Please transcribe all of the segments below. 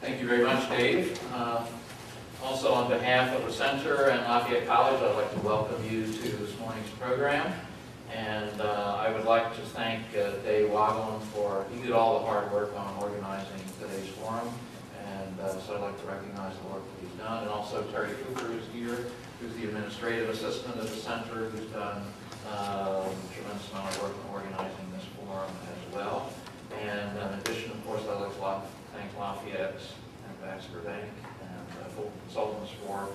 Thank you very much, Dave. Also, on behalf of the Center and Lafayette College, I'd like to welcome you to this morning's program. And I would like to thank Dave Wagland he did all the hard work on organizing today's forum. And so I'd like to recognize the work that he's done. And also Terry Cooper, who's here, who's the administrative assistant at the Center, who's done a tremendous amount of work in organizing this forum as well. And in addition, of course, I'd like to thank Lafayette and Baxter Bank and Fulton Consultants for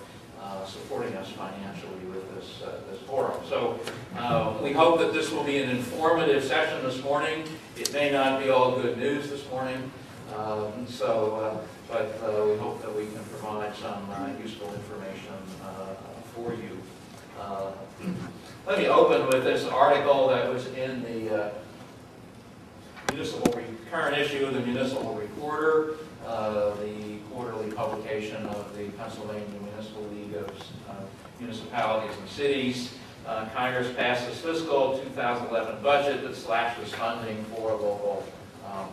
supporting us financially with this forum. So we hope that this will be an informative session this morning. It may not be all good news this morning, but we hope that we can provide some useful information for you. Let me open with this article that was in the current issue of the Municipal Reporter, the quarterly publication of the Pennsylvania Municipal League of Municipalities and Cities. Congress passed its fiscal 2011 budget that slashes funding for local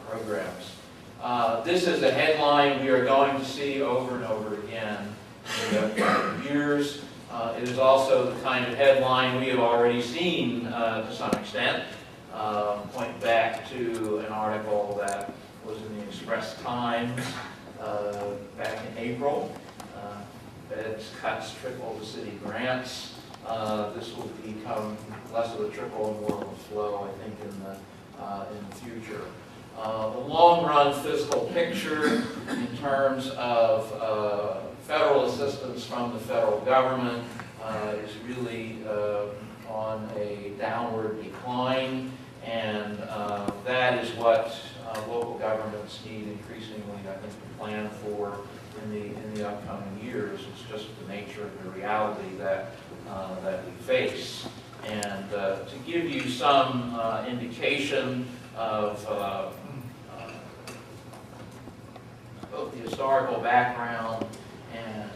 programs. This is a headline we are going to see over and over again in the upcoming years. It is also the kind of headline we have already seen to some extent. Point back to an article that was in the Express Times back in April. Fed's cuts trickle to city grants. This will become less of a trickle and more of a flow, I think, in the future. The long-run fiscal picture in terms of federal assistance from the federal government is really on a downward decline, and that is what local governments need increasingly, I think, to plan for in the upcoming years. It's just the nature of the reality that we face. And to give you some indication of both the historical background and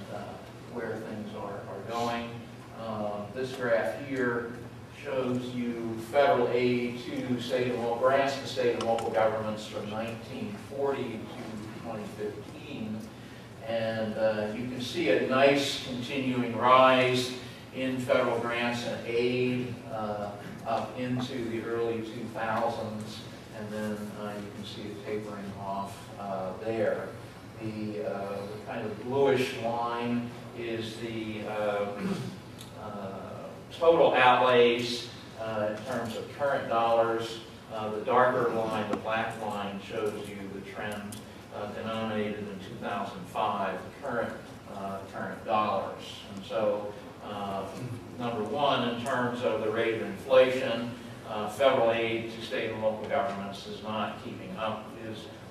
where things are going, this graph here shows you federal aid to state and local grants to state and local governments from 1940 to 2015. And you can see a nice continuing rise in federal grants and aid up into the early 2000s, and then you can see it tapering off there. The kind of bluish line is the total outlays in terms of current dollars. The darker line, the black line, shows you the trend denominated in 2005, current dollars. And so, number one, in terms of the rate of inflation, federal aid to state and local governments is not keeping up.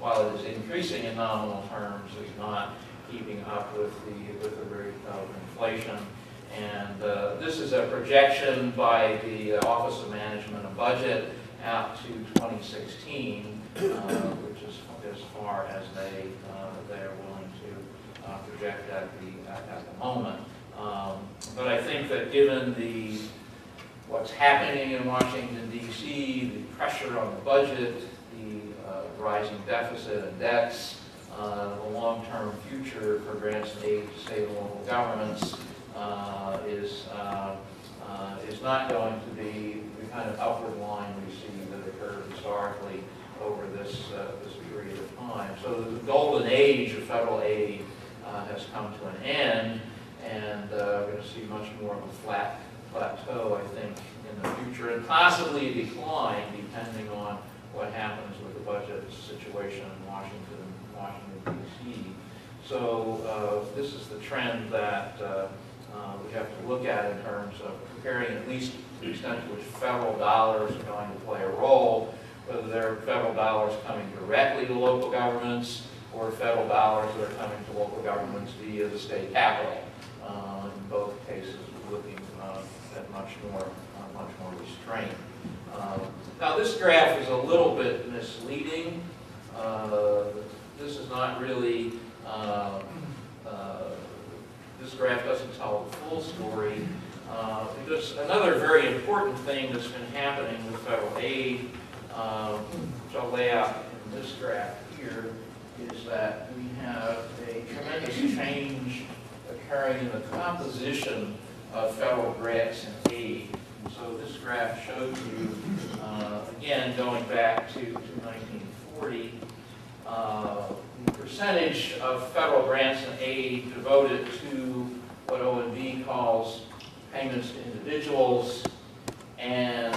While it is increasing in nominal terms, is not keeping up with the rate of inflation. And this is a projection by the Office of Management and Budget out to 2016, which is as far as they are willing to project at the moment. But I think that given what's happening in Washington, D.C., the pressure on the budget, the rising deficit and debts, the long-term future for grants and aid to state and local governments is not going to be the kind of upward line we see that occurred historically over this period of time. So the golden age of federal aid has come to an end, and we're going to see much more of a flat plateau, I think, in the future, and possibly a decline depending on what happens with the budget situation in Washington, D.C. So this is the trend that we have to look at in terms of comparing at least the extent to which federal dollars are going to play a role, whether they're federal dollars coming directly to local governments or federal dollars that are coming to local governments via the state capital. In both cases, we're looking at much more restraint. Now, this graph is a little bit misleading. This is not really, this graph doesn't tell the full story. Because another very important thing that's been happening with federal aid, which I'll lay out in this graph here, is that we have change occurring in the composition of federal grants and aid. And so this graph shows you, again, going back to 1940, the percentage of federal grants and aid devoted to what OMB calls payments to individuals and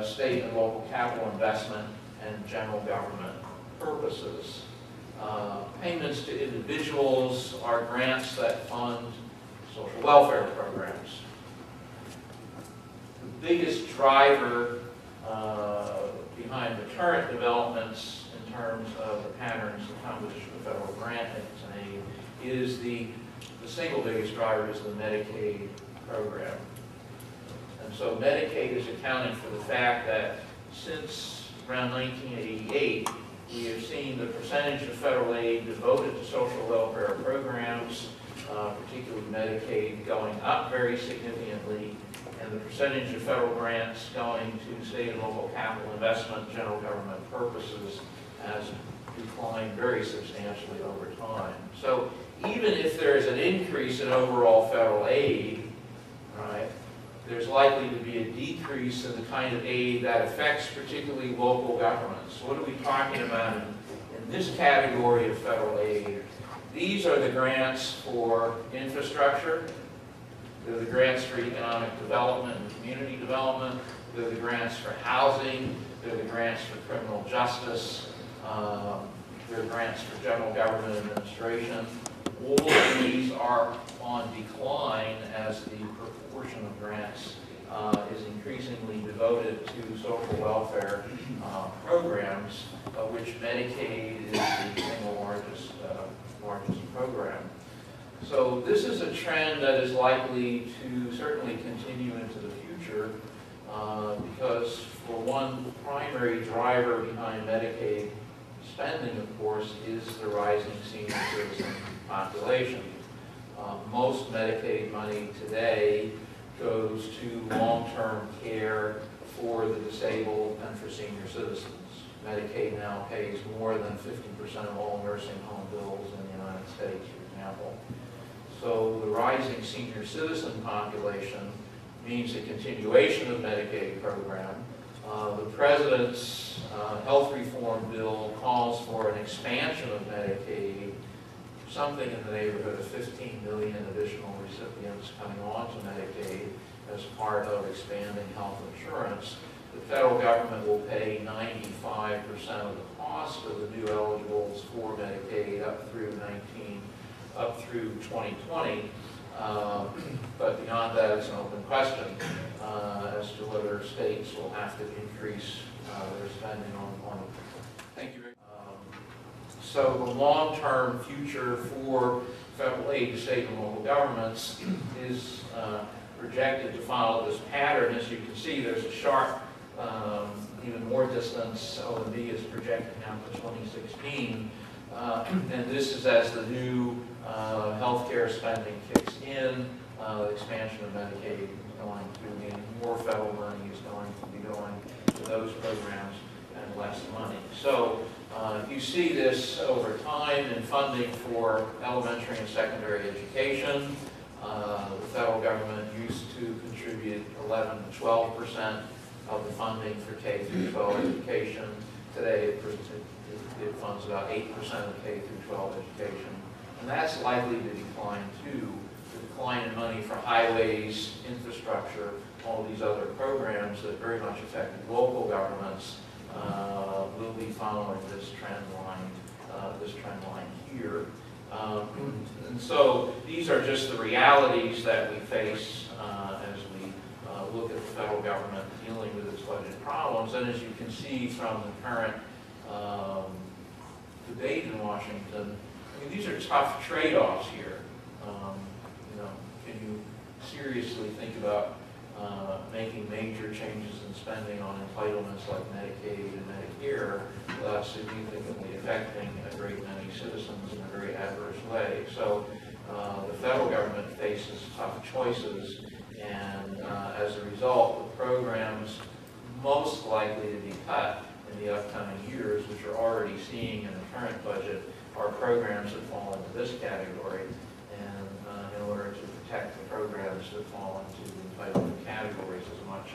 state and local capital investment and general government purposes. Payments to individuals are grants that fund social welfare programs. The biggest driver behind the current developments in terms of the patterns of composition of federal grant and aid is the single biggest driver is the Medicaid program. And so Medicaid is accounting for the fact that since around 1988, we have seen the percentage of federal aid devoted to social welfare programs, particularly Medicaid, going up very significantly, and the percentage of federal grants going to state and local capital investment, general government purposes, has declined very substantially over time. So even if there is an increase in overall federal aid, right, there's likely to be a decrease in the kind of aid that affects particularly local governments. What are we talking about in this category of federal aid? These are the grants for infrastructure. They're the grants for economic development and community development. They're the grants for housing. They're the grants for criminal justice. They're grants for general government administration. All of these are on decline as the proportion of grants is increasingly devoted to social welfare programs, of which Medicaid is the single largest program. So this is a trend that is likely to certainly continue into the future because for one primary driver behind Medicaid spending, of course, is the rising senior citizen population. Most Medicaid money today goes to long-term care for the disabled and for senior citizens. Medicaid now pays more than 50% of all nursing home bills in the United States, for example. So the rising senior citizen population means a continuation of the Medicaid program. The President's health reform bill calls for an expansion of Medicaid, something in the neighborhood of 15 million additional recipients coming onto Medicaid as part of expanding health insurance. The federal government will pay 95% of the cost of the new eligibles for Medicaid up through 2020. But beyond that, it's an open question as to whether states will have to increase their spending on it. Thank you. So the long-term future for federal aid to state and local governments is projected to follow this pattern. As you can see, there's a sharp, even more distance. OMB is projecting out to 2016. And this is as the new healthcare spending kicks in, the expansion of Medicaid is going to mean more federal money is going to be going to those programs and less money. So you see this over time in funding for elementary and secondary education. The federal government used to contribute 11 to 12% of the funding for K through 12 education. Today it funds about 8% of K through 12 education. And that's likely to decline too. The decline in money for highways, infrastructure, all these other programs that very much affect local governments will be following this trend line here. And so these are just the realities that we face as we look at the federal government dealing with its budget problems. And as you can see from the current debate in Washington, I mean, these are tough trade-offs here. Can you seriously think about making major changes in spending on entitlements like Medicaid and Medicare without significantly affecting a great many citizens in a very adverse way? So the federal government faces tough choices, and as a result, the programs most likely to be cut in the upcoming years, which are already seeing in the current budget are programs that fall into this category, and in order to protect the programs that fall into the entitlement categories as much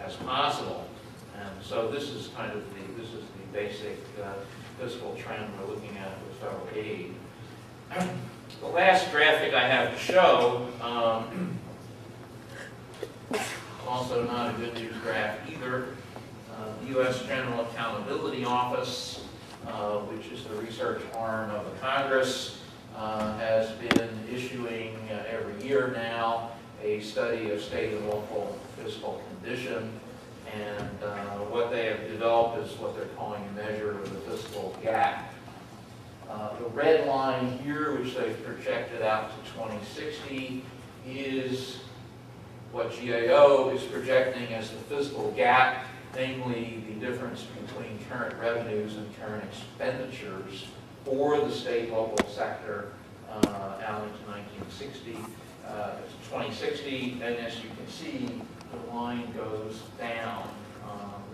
as possible. And so this is kind of the basic fiscal trend we're looking at with federal aid. The last graphic I have to show, also not a good news graph either. The U.S. General Accountability Office, which is the research arm of the Congress, has been issuing every year now a study of state and local fiscal condition. And what they have developed is what they're calling a measure of the fiscal gap. The red line here, which they've projected out to 2060, is what GAO is projecting as the fiscal gap, namely the difference between current revenues and current expenditures for the state local sector out into 2060. And as you can see, the line goes down.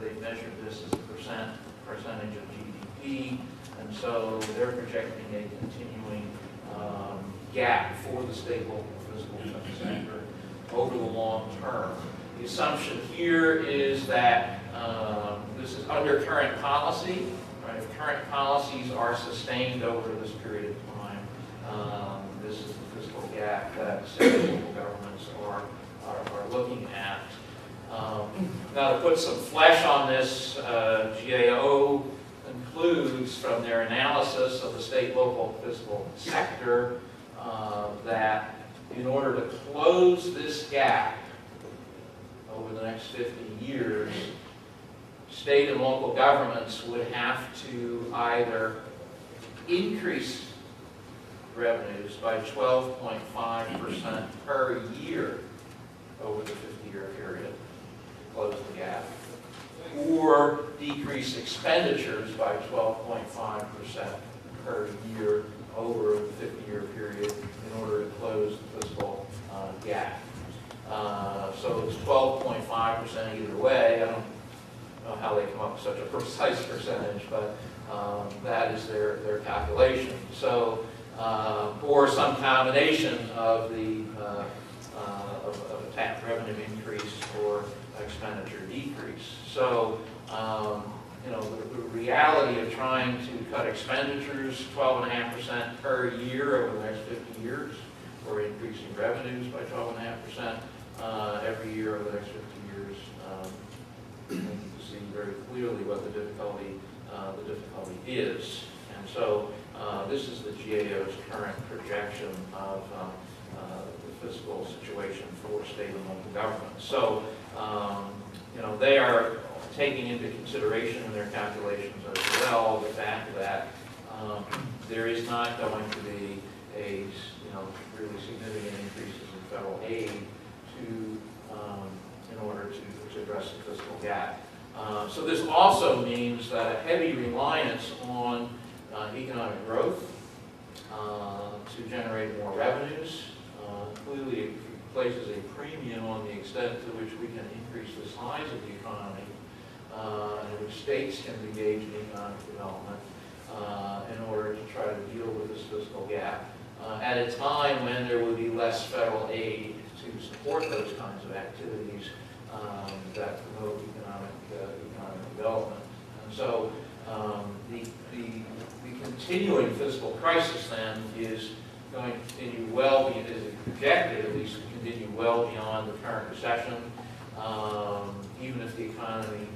They measured this as a percentage of GDP, and so they're projecting a continuing gap for the state local fiscal sector over the long term. The assumption here is that this is under current policy. Right? If current policies are sustained over this period of time, this is the fiscal gap that state and local governments are looking at. Now, to put some flesh on this, GAO concludes from their analysis of the state-local fiscal sector that in order to close this gap over the next 50 years, state and local governments would have to either increase revenues by 12.5% per year over the 50-year period to close the gap, or decrease expenditures by 12.5% per year over the 50-year period in order to close the fiscal gap. So it's 12.5% either way. I don't know how they come up with such a precise percentage, but that is their calculation. So, or some combination of the of a tax revenue increase or expenditure decrease. So, you know, the reality of trying to cut expenditures 12.5% per year over the next 50 years, or increasing revenues by 12.5% every year over the next 50 years, you can see very clearly what the difficulty is. And so this is the GAO's current projection of the fiscal situation for state and local governments. So, you know, they are taking into consideration in their calculations as well the fact that there is not going to be a, you know, really significant increases in federal aid to in order to address the fiscal gap. So this also means that a heavy reliance on economic growth to generate more revenues clearly places a premium on the extent to which we can increase the size of the economy and in which states can engage in economic development in order to try to deal with this fiscal gap at a time when there would be less federal aid to support those kinds of activities that promote economic development. And so the continuing fiscal crisis then is going to continue well, is projected at least to continue well beyond the current recession. Even if the economy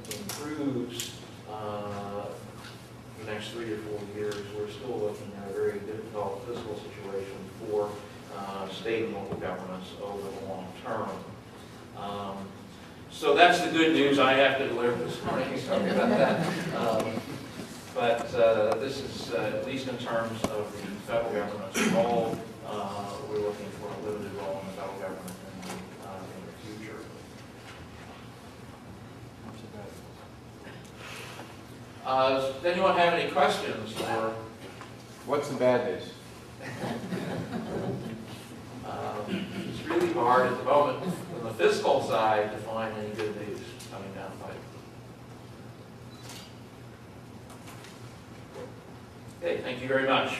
improves the next 3 or 4 years, we're still looking at a very difficult fiscal situation for state and local governments over the long term. So that's the good news I have to deliver this morning. Sorry about that. But this is, at least in terms of the federal government's role, we're looking for a limited role in the federal government in the future. Does anyone have any questions? Or what's the bad news? It's really hard at the moment on the fiscal side to find any good news coming down the pipe. Okay, thank you very much.